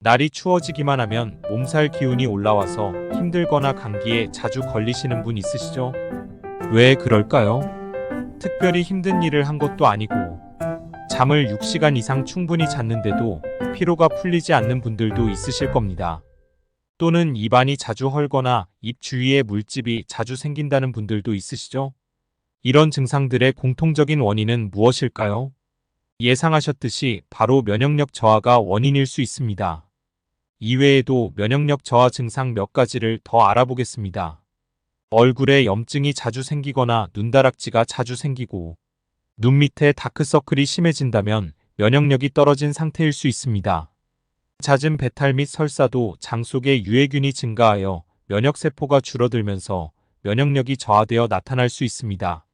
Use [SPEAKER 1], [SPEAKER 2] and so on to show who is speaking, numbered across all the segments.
[SPEAKER 1] 날이 추워지기만 하면 몸살 기운이 올라와서 힘들거나 감기에 자주 걸리시는 분 있으시죠? 왜 그럴까요? 특별히 힘든 일을 한 것도 아니고 잠을 6시간 이상 충분히 잤는데도 피로가 풀리지 않는 분들도 있으실 겁니다. 또는 입안이 자주 헐거나 입 주위에 물집이 자주 생긴다는 분들도 있으시죠? 이런 증상들의 공통적인 원인은 무엇일까요? 예상하셨듯이 바로 면역력 저하가 원인일 수 있습니다. 이외에도 면역력 저하 증상 몇 가지를 더 알아보겠습니다. 얼굴에 염증이 자주 생기거나 눈다락지가 자주 생기고 눈 밑에 다크서클이 심해진다면 면역력이 떨어진 상태일 수 있습니다. 잦은 배탈 및 설사도 장 속의 유해균이 증가하여 면역세포가 줄어들면서 면역력이 저하되어 나타날 수 있습니다.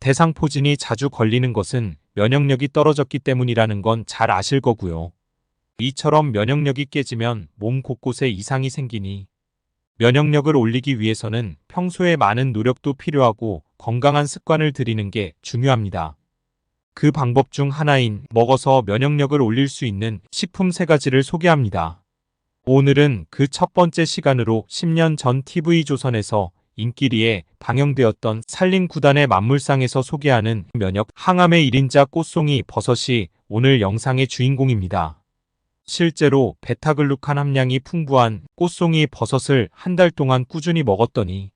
[SPEAKER 1] 대상포진이 자주 걸리는 것은 면역력이 떨어졌기 때문이라는 건 잘 아실 거고요. 이처럼 면역력이 깨지면 몸 곳곳에 이상이 생기니 면역력을 올리기 위해서는 평소에 많은 노력도 필요하고 건강한 습관을 들이는 게 중요합니다. 그 방법 중 하나인 먹어서 면역력을 올릴 수 있는 식품 3가지를 소개합니다. 오늘은 그 첫 번째 시간으로 10년 전 TV조선에서 인기리에 방영되었던 살림 9단의 만물상에서 소개하는 면역 항암의 1인자 꽃송이 버섯이 오늘 영상의 주인공입니다. 실제로 베타글루칸 함량이 풍부한 꽃송이 버섯을 한 달 동안 꾸준히 먹었더니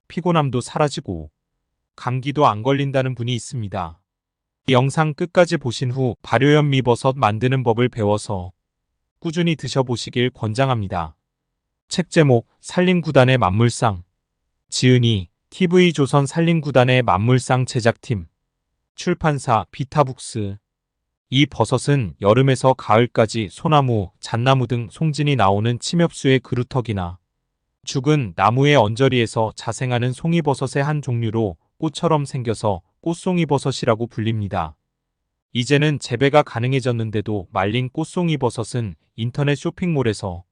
[SPEAKER 1] 피곤함도 사라지고 감기도 안 걸린다는 분이 있습니다. 영상 끝까지 보신 후 발효현미버섯 만드는 법을 배워서 꾸준히 드셔보시길 권장합니다. 책 제목 살림 9단의 만물상, 지은이 TV조선 살림 9단의 만물상 제작팀, 출판사 비타북스. 이 버섯은 여름에서 가을까지 소나무, 잣나무 등 송진이 나오는 침엽수의 그루터기나 죽은 나무의 언저리에서 자생하는 송이버섯의 한 종류로 꽃처럼 생겨서 꽃송이버섯이라고 불립니다. 이제는 재배가 가능해졌는데도 말린 꽃송이버섯은 인터넷 쇼핑몰에서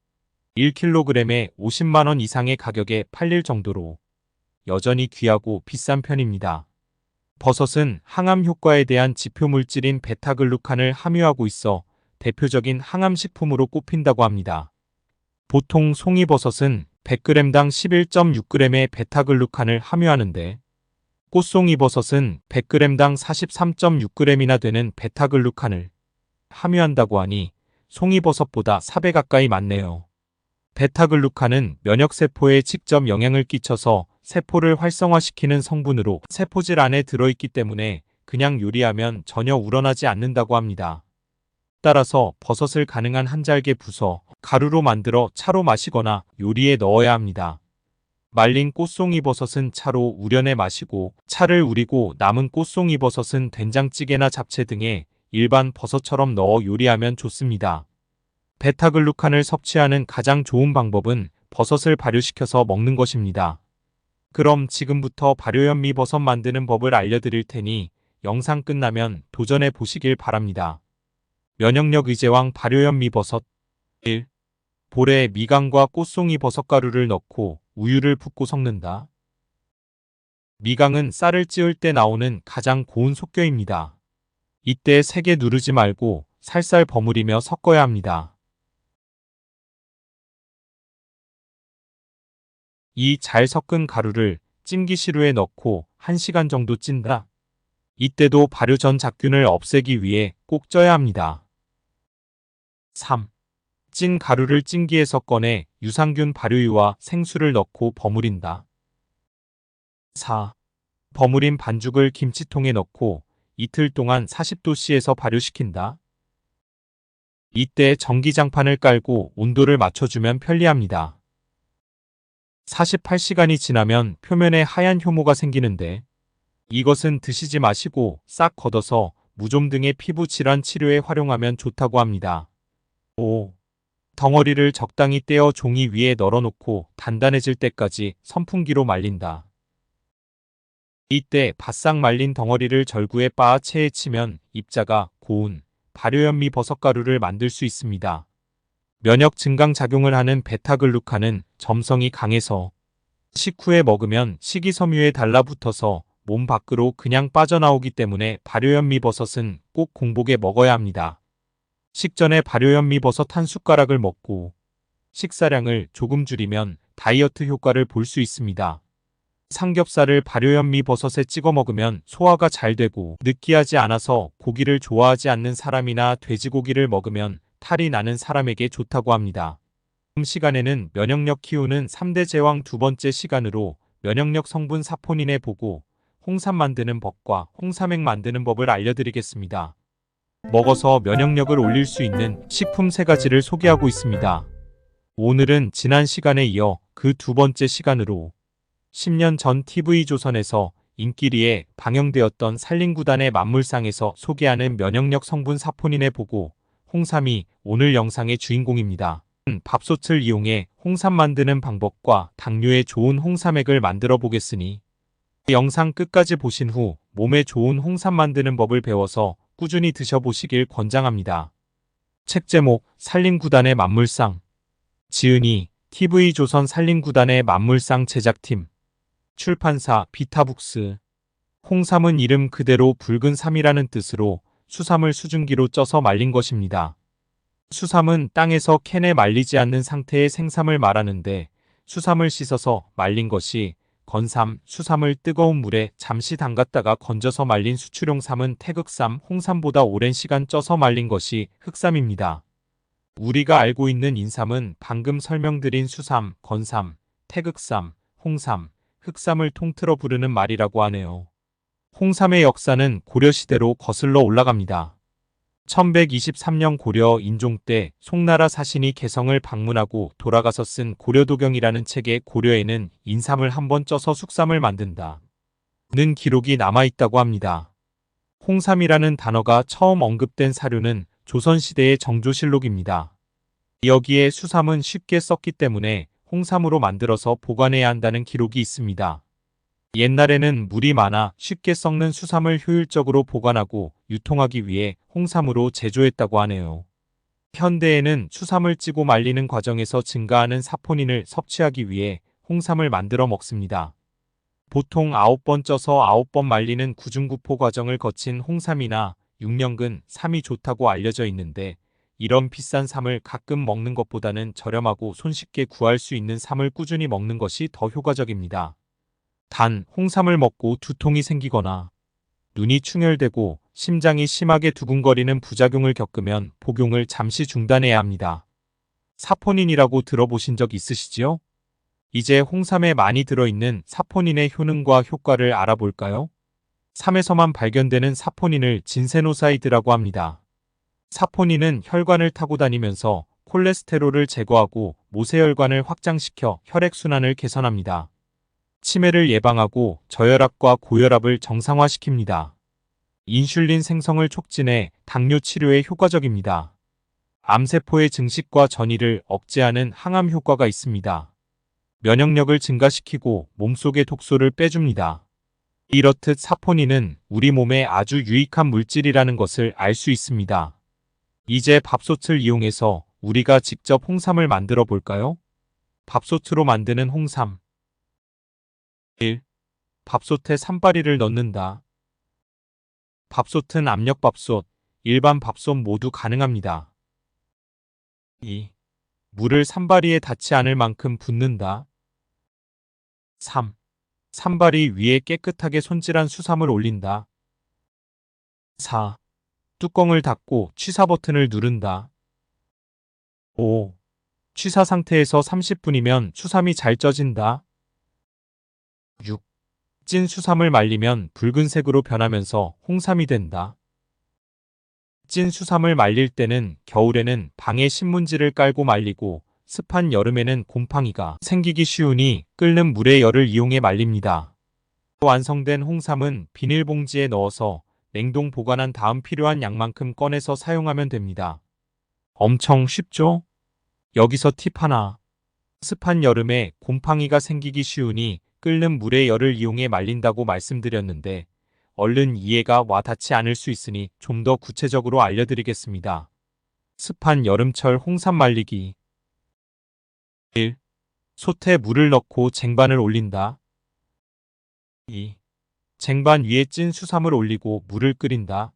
[SPEAKER 1] 1kg에 50만 원 이상의 가격에 팔릴 정도로 여전히 귀하고 비싼 편입니다. 버섯은 항암 효과에 대한 지표 물질인 베타글루칸을 함유하고 있어 대표적인 항암식품으로 꼽힌다고 합니다. 보통 송이버섯은 100g당 11.6g의 베타글루칸을 함유하는데 꽃송이버섯은 100g당 43.6g이나 되는 베타글루칸을 함유한다고 하니 송이버섯보다 4배 가까이 많네요. 베타글루칸은 면역세포에 직접 영향을 끼쳐서 세포를 활성화시키는 성분으로 세포질 안에 들어있기 때문에 그냥 요리하면 전혀 우러나지 않는다고 합니다. 따라서 버섯을 가능한 한 잘게 부숴 가루로 만들어 차로 마시거나 요리에 넣어야 합니다. 말린 꽃송이버섯은 차로 우려내 마시고 차를 우리고 남은 꽃송이버섯은 된장찌개나 잡채 등에 일반 버섯처럼 넣어 요리하면 좋습니다. 베타글루칸을 섭취하는 가장 좋은 방법은 버섯을 발효시켜서 먹는 것입니다. 그럼 지금부터 발효현미버섯 만드는 법을 알려드릴 테니 영상 끝나면 도전해 보시길 바랍니다. 면역력 의제왕 발효현미버섯 1. 볼에 미강과 꽃송이 버섯가루를 넣고 우유를 붓고 섞는다. 미강은 쌀을 찌을 때 나오는 가장 고운 속겨입니다. 이때 세게 누르지 말고 살살 버무리며 섞어야 합니다. 이 잘 섞은 가루를 찜기시루에 넣고 1시간 정도 찐다. 이때도 발효 전 잡균을 없애기 위해 꼭 쪄야 합니다. 3. 찐 가루를 찜기에서 꺼내 유산균 발효유와 생수를 넣고 버무린다. 4. 버무린 반죽을 김치통에 넣고 이틀 동안 40도씨에서 발효시킨다. 이때 전기장판을 깔고 온도를 맞춰주면 편리합니다. 48시간이 지나면 표면에 하얀 효모가 생기는데 이것은 드시지 마시고 싹 걷어서 무좀 등의 피부 질환 치료에 활용하면 좋다고 합니다. 5. 덩어리를 적당히 떼어 종이 위에 널어놓고 단단해질 때까지 선풍기로 말린다. 이때 바싹 말린 덩어리를 절구에 빻아 체에 치면 입자가 고운 발효현미 버섯가루를 만들 수 있습니다. 면역 증강 작용을 하는 베타글루칸은 점성이 강해서 식후에 먹으면 식이섬유에 달라붙어서 몸 밖으로 그냥 빠져나오기 때문에 발효현미버섯은 꼭 공복에 먹어야 합니다. 식전에 발효현미버섯 한 숟가락을 먹고 식사량을 조금 줄이면 다이어트 효과를 볼 수 있습니다. 삼겹살을 발효현미버섯에 찍어 먹으면 소화가 잘 되고 느끼하지 않아서 고기를 좋아하지 않는 사람이나 돼지고기를 먹으면 탈이 나는 사람에게 좋다고 합니다. 다음 시간에는 면역력 키우는 3대 제왕 두 번째 시간으로 면역력 성분 사포닌에 보고 홍삼 만드는 법과 홍삼액 만드는 법을 알려드리겠습니다. 먹어서 면역력을 올릴 수 있는 식품 3가지를 소개하고 있습니다. 오늘은 지난 시간에 이어 그 두 번째 시간으로 10년 전 TV조선에서 인기리에 방영되었던 산림구단의 만물상에서 소개하는 면역력 성분 사포닌에 보고 홍삼이 오늘 영상의 주인공입니다. 밥솥을 이용해 홍삼 만드는 방법과 당뇨에 좋은 홍삼액을 만들어 보겠으니 영상 끝까지 보신 후 몸에 좋은 홍삼 만드는 법을 배워서 꾸준히 드셔보시길 권장합니다. 책 제목 산림구단의 만물상, 지은이 TV조선 산림구단의 만물상 제작팀, 출판사 비타북스. 홍삼은 이름 그대로 붉은 삼이라는 뜻으로 수삼을 수증기로 쪄서 말린 것입니다. 수삼은 땅에서 캔에 말리지 않는 상태의 생삼을 말하는데 수삼을 씻어서 말린 것이 건삼, 수삼을 뜨거운 물에 잠시 담갔다가 건져서 말린 수출용 삼은 태극삼, 홍삼보다 오랜 시간 쪄서 말린 것이 흑삼입니다. 우리가 알고 있는 인삼은 방금 설명드린 수삼, 건삼, 태극삼, 홍삼, 흑삼을 통틀어 부르는 말이라고 하네요. 홍삼의 역사는 고려시대로 거슬러 올라갑니다. 1123년 고려 인종 때 송나라 사신이 개성을 방문하고 돌아가서 쓴 고려도경이라는 책에 고려에는 인삼을 한번 쪄서 숙삼을 만든다 는 기록이 남아있다고 합니다. 홍삼이라는 단어가 처음 언급된 사료는 조선시대의 정조실록입니다. 여기에 수삼은 쉽게 썩기 때문에 홍삼으로 만들어서 보관해야 한다는 기록이 있습니다. 옛날에는 물이 많아 쉽게 썩는 수삼을 효율적으로 보관하고 유통하기 위해 홍삼으로 제조했다고 하네요. 현대에는 수삼을 찌고 말리는 과정에서 증가하는 사포닌을 섭취하기 위해 홍삼을 만들어 먹습니다. 보통 9번 쪄서 9번 말리는 구중구포 과정을 거친 홍삼이나 6년근 삼이 좋다고 알려져 있는데 이런 비싼 삼을 가끔 먹는 것보다는 저렴하고 손쉽게 구할 수 있는 삼을 꾸준히 먹는 것이 더 효과적입니다. 단, 홍삼을 먹고 두통이 생기거나 눈이 충혈되고 심장이 심하게 두근거리는 부작용을 겪으면 복용을 잠시 중단해야 합니다. 사포닌이라고 들어보신 적 있으시지요? 이제 홍삼에 많이 들어있는 사포닌의 효능과 효과를 알아볼까요? 삼에서만 발견되는 사포닌을 진세노사이드라고 합니다. 사포닌은 혈관을 타고 다니면서 콜레스테롤을 제거하고 모세혈관을 확장시켜 혈액순환을 개선합니다. 치매를 예방하고 저혈압과 고혈압을 정상화시킵니다. 인슐린 생성을 촉진해 당뇨 치료에 효과적입니다. 암세포의 증식과 전이를 억제하는 항암 효과가 있습니다. 면역력을 증가시키고 몸속의 독소를 빼줍니다. 이렇듯 사포닌은 우리 몸에 아주 유익한 물질이라는 것을 알 수 있습니다. 이제 밥솥을 이용해서 우리가 직접 홍삼을 만들어 볼까요? 밥솥으로 만드는 홍삼. 1. 밥솥에 삼바리를 넣는다. 밥솥은 압력밥솥, 일반 밥솥 모두 가능합니다. 2. 물을 삼바리에 닿지 않을 만큼 붓는다. 3. 삼바리 위에 깨끗하게 손질한 수삼을 올린다. 4. 뚜껑을 닫고 취사 버튼을 누른다. 5. 취사 상태에서 30분이면 수삼이 잘 쪄진다. 6. 찐 수삼을 말리면 붉은색으로 변하면서 홍삼이 된다. 찐 수삼을 말릴 때는 겨울에는 방에 신문지를 깔고 말리고 습한 여름에는 곰팡이가 생기기 쉬우니 끓는 물의 열을 이용해 말립니다. 완성된 홍삼은 비닐봉지에 넣어서 냉동 보관한 다음 필요한 양만큼 꺼내서 사용하면 됩니다. 엄청 쉽죠? 여기서 팁 하나. 습한 여름에 곰팡이가 생기기 쉬우니 끓는 물의 열을 이용해 말린다고 말씀드렸는데 얼른 이해가 와 닿지 않을 수 있으니 좀 더 구체적으로 알려드리겠습니다. 습한 여름철 홍삼 말리기. 1. 솥에 물을 넣고 쟁반을 올린다. 2. 쟁반 위에 찐 수삼을 올리고 물을 끓인다.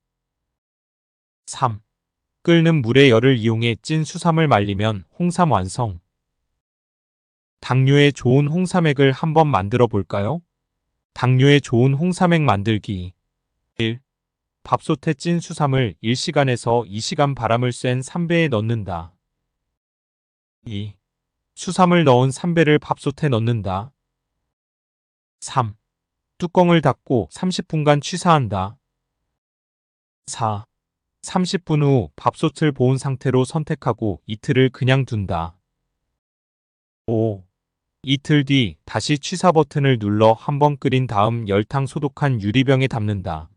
[SPEAKER 1] 3. 끓는 물의 열을 이용해 찐 수삼을 말리면 홍삼 완성. 당뇨에 좋은 홍삼액을 한번 만들어 볼까요? 당뇨에 좋은 홍삼액 만들기. 1. 밥솥에 찐 수삼을 1시간에서 2시간 바람을 쐰 삼배에 넣는다. 2. 수삼을 넣은 삼배를 밥솥에 넣는다. 3. 뚜껑을 닫고 30분간 취사한다. 4. 30분 후 밥솥을 보온 상태로 선택하고 이틀을 그냥 둔다. 5. 이틀 뒤 다시 취사 버튼을 눌러 한번 끓인 다음 열탕 소독한 유리병에 담는다.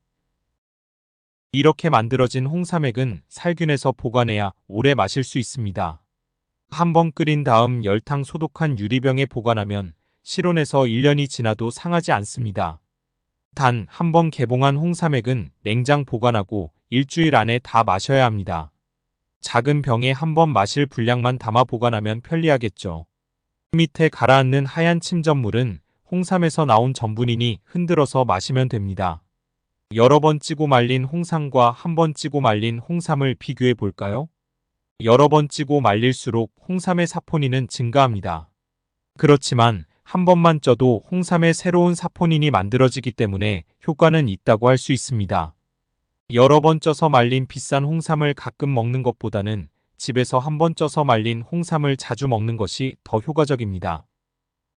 [SPEAKER 1] 이렇게 만들어진 홍삼액은 살균해서 보관해야 오래 마실 수 있습니다. 한번 끓인 다음 열탕 소독한 유리병에 보관하면 실온에서 1년이 지나도 상하지 않습니다. 단, 한번 개봉한 홍삼액은 냉장 보관하고 일주일 안에 다 마셔야 합니다. 작은 병에 한번 마실 분량만 담아 보관하면 편리하겠죠. 밑에 가라앉는 하얀 침전물은 홍삼에서 나온 전분이니 흔들어서 마시면 됩니다. 여러 번 찌고 말린 홍삼과 한 번 찌고 말린 홍삼을 비교해 볼까요? 여러 번 찌고 말릴수록 홍삼의 사포닌은 증가합니다. 그렇지만 한 번만 쪄도 홍삼의 새로운 사포닌이 만들어지기 때문에 효과는 있다고 할 수 있습니다. 여러 번 쪄서 말린 비싼 홍삼을 가끔 먹는 것보다는 집에서 한 번 쪄서 말린 홍삼을 자주 먹는 것이 더 효과적입니다.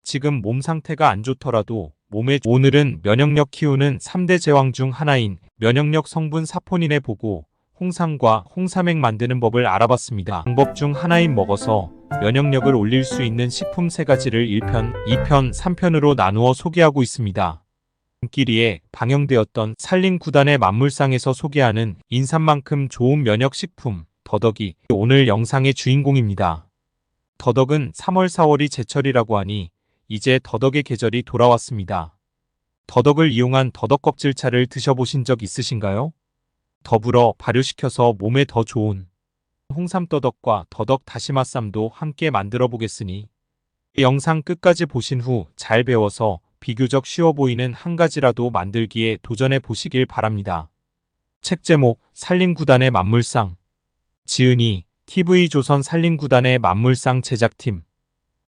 [SPEAKER 1] 지금 몸 상태가 안 좋더라도 오늘은 면역력 키우는 3대 제왕 중 하나인 면역력 성분 사포닌에 보고 홍삼과 홍삼액 만드는 법을 알아봤습니다. 방법 중 하나인 먹어서 면역력을 올릴 수 있는 식품 3가지를 1편, 2편, 3편으로 나누어 소개하고 있습니다. 김기리에 방영되었던 살림 9단의 만물상에서 소개하는 인삼만큼 좋은 면역식품 더덕이 오늘 영상의 주인공입니다. 더덕은 3월 4월이 제철이라고 하니 이제 더덕의 계절이 돌아왔습니다. 더덕을 이용한 더덕 껍질차를 드셔보신 적 있으신가요? 더불어 발효시켜서 몸에 더 좋은 홍삼더덕과 더덕 다시마쌈도 함께 만들어 보겠으니 영상 끝까지 보신 후 잘 배워서 비교적 쉬워 보이는 한 가지라도 만들기에 도전해 보시길 바랍니다. 책 제목 살림 9단의 만물상. 지은이 TV조선 살림 9단의 만물상 제작팀.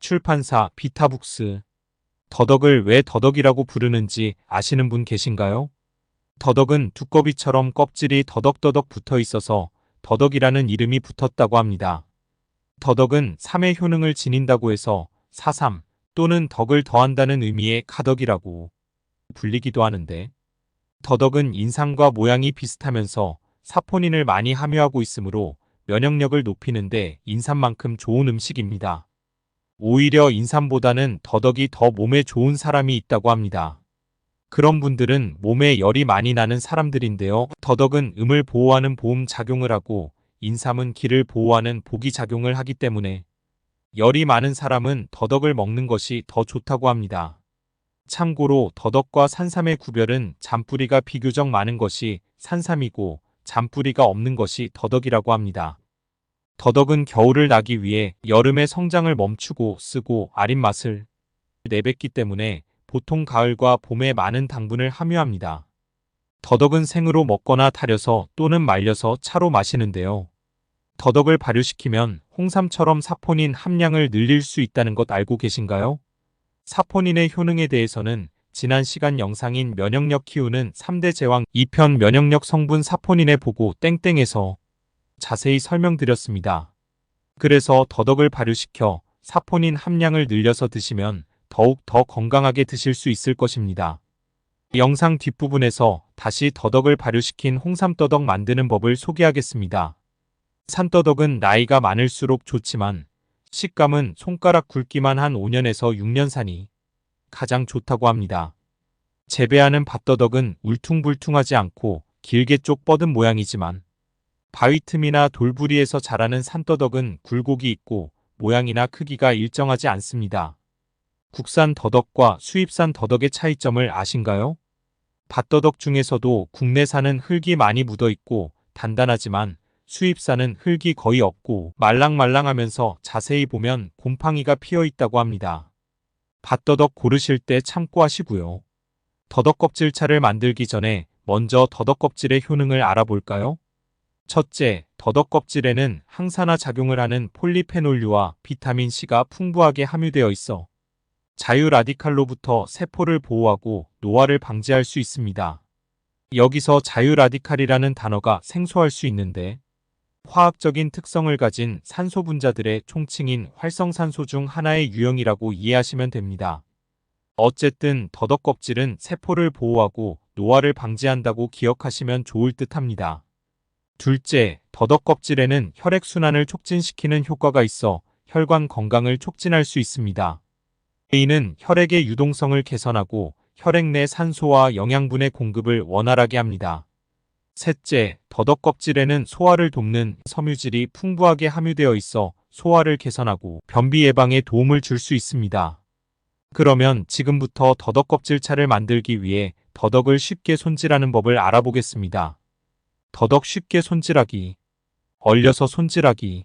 [SPEAKER 1] 출판사 비타북스. 더덕을 왜 더덕이라고 부르는지 아시는 분 계신가요? 더덕은 두꺼비처럼 껍질이 더덕더덕 붙어 있어서 더덕이라는 이름이 붙었다고 합니다. 더덕은 삼의 효능을 지닌다고 해서 사삼 또는 덕을 더한다는 의미의 가덕이라고 불리기도 하는데, 더덕은 인삼과 모양이 비슷하면서 사포닌을 많이 함유하고 있으므로 면역력을 높이는데 인삼만큼 좋은 음식입니다. 오히려 인삼보다는 더덕이 더 몸에 좋은 사람이 있다고 합니다. 그런 분들은 몸에 열이 많이 나는 사람들인데요. 더덕은 음을 보호하는 보험 작용을 하고 인삼은 기를 보호하는 보기 작용을 하기 때문에 열이 많은 사람은 더덕을 먹는 것이 더 좋다고 합니다. 참고로 더덕과 산삼의 구별은 잔뿌리가 비교적 많은 것이 산삼이고 잔뿌리가 없는 것이 더덕이라고 합니다. 더덕은 겨울을 나기 위해 여름의 성장을 멈추고 쓰고 아린 맛을 내뱉기 때문에 보통 가을과 봄에 많은 당분을 함유합니다. 더덕은 생으로 먹거나 타려서 또는 말려서 차로 마시는데요. 더덕을 발효시키면 홍삼처럼 사포닌 함량을 늘릴 수 있다는 것 알고 계신가요? 사포닌의 효능에 대해서는 지난 시간 영상인 면역력 키우는 3대 제왕 2편 면역력 성분 사포닌에 보고 땡땡에서 자세히 설명드렸습니다. 그래서 더덕을 발효시켜 사포닌 함량을 늘려서 드시면 더욱 더 건강하게 드실 수 있을 것입니다. 영상 뒷부분에서 다시 더덕을 발효시킨 홍삼더덕 만드는 법을 소개하겠습니다. 산더덕은 나이가 많을수록 좋지만 식감은 손가락 굵기만 한 5년에서 6년 산이 가장 좋다고 합니다. 재배하는 밭더덕은 울퉁불퉁하지 않고 길게 쪽 뻗은 모양이지만 바위 틈이나 돌부리에서 자라는 산더덕은 굴곡이 있고 모양이나 크기가 일정하지 않습니다. 국산 더덕과 수입산 더덕의 차이점을 아신가요? 밭더덕 중에서도 국내산은 흙이 많이 묻어 있고 단단하지만 수입산은 흙이 거의 없고 말랑말랑하면서 자세히 보면 곰팡이가 피어 있다고 합니다. 밭더덕 고르실 때 참고하시고요. 더덕 껍질차를 만들기 전에 먼저 더덕 껍질의 효능을 알아볼까요? 첫째, 더덕 껍질에는 항산화 작용을 하는 폴리페놀류와 비타민 C가 풍부하게 함유되어 있어 자유 라디칼로부터 세포를 보호하고 노화를 방지할 수 있습니다. 여기서 자유 라디칼이라는 단어가 생소할 수 있는데 화학적인 특성을 가진 산소 분자들의 총칭인 활성산소 중 하나의 유형이라고 이해하시면 됩니다. 어쨌든 더덕 껍질은 세포를 보호하고 노화를 방지한다고 기억하시면 좋을 듯합니다. 둘째, 더덕 껍질에는 혈액순환을 촉진시키는 효과가 있어 혈관 건강을 촉진할 수 있습니다. A는 혈액의 유동성을 개선하고 혈액 내 산소와 영양분의 공급을 원활하게 합니다. 셋째, 더덕 껍질에는 소화를 돕는 섬유질이 풍부하게 함유되어 있어 소화를 개선하고 변비 예방에 도움을 줄 수 있습니다. 그러면 지금부터 더덕 껍질차를 만들기 위해 더덕을 쉽게 손질하는 법을 알아보겠습니다. 더덕 쉽게 손질하기. 얼려서 손질하기.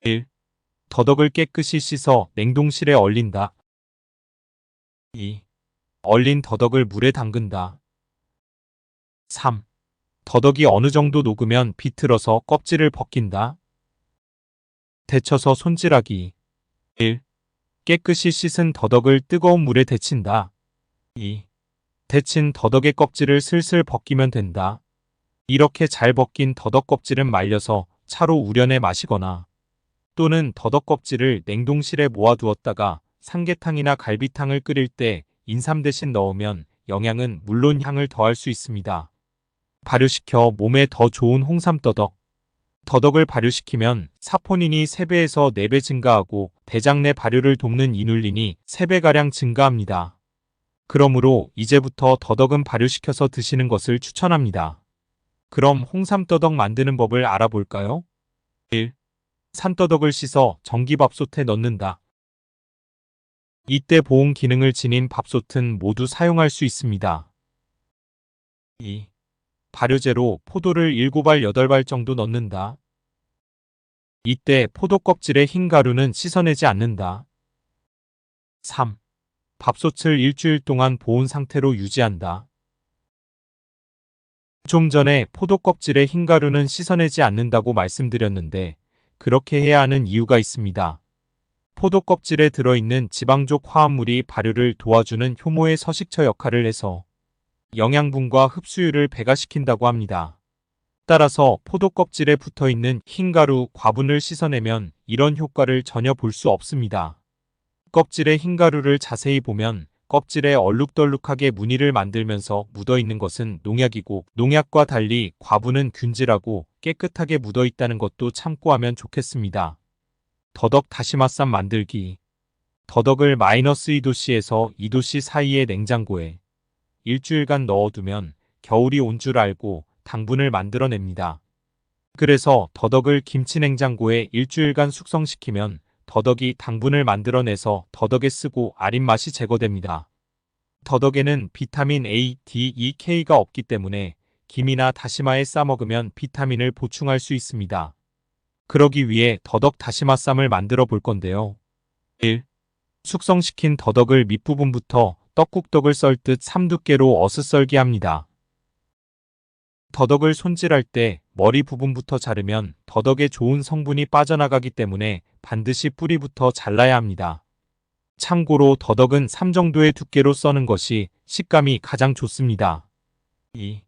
[SPEAKER 1] 1. 더덕을 깨끗이 씻어 냉동실에 얼린다. 2. 얼린 더덕을 물에 담근다. 3. 더덕이 어느 정도 녹으면 비틀어서 껍질을 벗긴다. 데쳐서 손질하기. 1. 깨끗이 씻은 더덕을 뜨거운 물에 데친다. 2. 데친 더덕의 껍질을 슬슬 벗기면 된다. 이렇게 잘 벗긴 더덕 껍질은 말려서 차로 우려내 마시거나 또는 더덕 껍질을 냉동실에 모아두었다가 삼계탕이나 갈비탕을 끓일 때 인삼 대신 넣으면 영양은 물론 향을 더할 수 있습니다. 발효시켜 몸에 더 좋은 홍삼더덕. 더덕을 발효시키면 사포닌이 3배에서 4배 증가하고 대장 내 발효를 돕는 이눌린이 3배가량 증가합니다. 그러므로 이제부터 더덕은 발효시켜서 드시는 것을 추천합니다. 그럼 홍삼더덕 만드는 법을 알아볼까요? 1. 산더덕을 씻어 전기밥솥에 넣는다. 이때 보온 기능을 지닌 밥솥은 모두 사용할 수 있습니다. 2. 발효제로 포도를 7알 8발 정도 넣는다. 이때 포도 껍질의 흰 가루는 씻어내지 않는다. 3. 밥솥을 일주일 동안 보온 상태로 유지한다. 좀 전에 포도 껍질의 흰 가루는 씻어내지 않는다고 말씀드렸는데 그렇게 해야 하는 이유가 있습니다. 포도 껍질에 들어있는 지방족 화합물이 발효를 도와주는 효모의 서식처 역할을 해서 영양분과 흡수율을 배가시킨다고 합니다. 따라서 포도 껍질에 붙어있는 흰가루 과분을 씻어내면 이런 효과를 전혀 볼 수 없습니다. 껍질의 흰가루를 자세히 보면 껍질에 얼룩덜룩하게 무늬를 만들면서 묻어있는 것은 농약이고 농약과 달리 과분은 균질하고 깨끗하게 묻어있다는 것도 참고하면 좋겠습니다. 더덕 다시마쌈 만들기. 더덕을 마이너스 2도씨에서 2도씨 사이의 냉장고에 일주일간 넣어두면 겨울이 온 줄 알고 당분을 만들어냅니다. 그래서 더덕을 김치 냉장고에 일주일간 숙성시키면 더덕이 당분을 만들어내서 더덕에 쓰고 아린 맛이 제거됩니다. 더덕에는 비타민 A, D, E, K가 없기 때문에 김이나 다시마에 싸먹으면 비타민을 보충할 수 있습니다. 그러기 위해 더덕 다시마쌈을 만들어 볼 건데요. 1. 숙성시킨 더덕을 밑부분부터 떡국떡을 썰듯 3두께로 어슷썰기 합니다. 더덕을 손질할 때 머리 부분부터 자르면 더덕의 좋은 성분이 빠져나가기 때문에 반드시 뿌리부터 잘라야 합니다. 참고로 더덕은 3 정도의 두께로 써는 것이 식감이 가장 좋습니다. 2.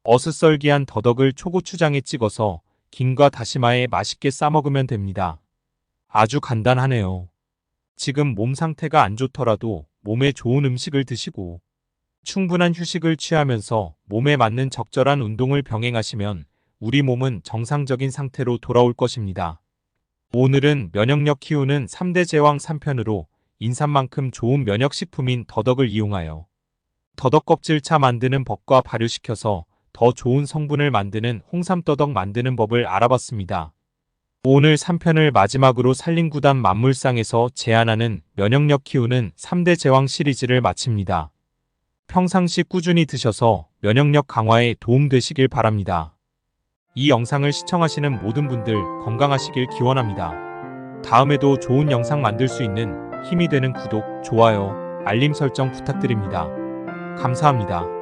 [SPEAKER 1] 어슷썰기한 더덕을 초고추장에 찍어서 김과 다시마에 맛있게 싸먹으면 됩니다. 아주 간단하네요. 지금 몸 상태가 안 좋더라도 몸에 좋은 음식을 드시고 충분한 휴식을 취하면서 몸에 맞는 적절한 운동을 병행하시면 우리 몸은 정상적인 상태로 돌아올 것입니다. 오늘은 면역력 키우는 3대 제왕 3편으로 인삼만큼 좋은 면역식품인 더덕을 이용하여 더덕 껍질차 만드는 법과 발효시켜서 더 좋은 성분을 만드는 홍삼더덕 만드는 법을 알아봤습니다. 오늘 3편을 마지막으로 산림구단 만물상에서 제안하는 면역력 키우는 3대 제왕 시리즈를 마칩니다. 평상시 꾸준히 드셔서 면역력 강화에 도움되시길 바랍니다. 이 영상을 시청하시는 모든 분들 건강하시길 기원합니다. 다음에도 좋은 영상 만들 수 있는 힘이 되는 구독, 좋아요, 알림 설정 부탁드립니다. 감사합니다.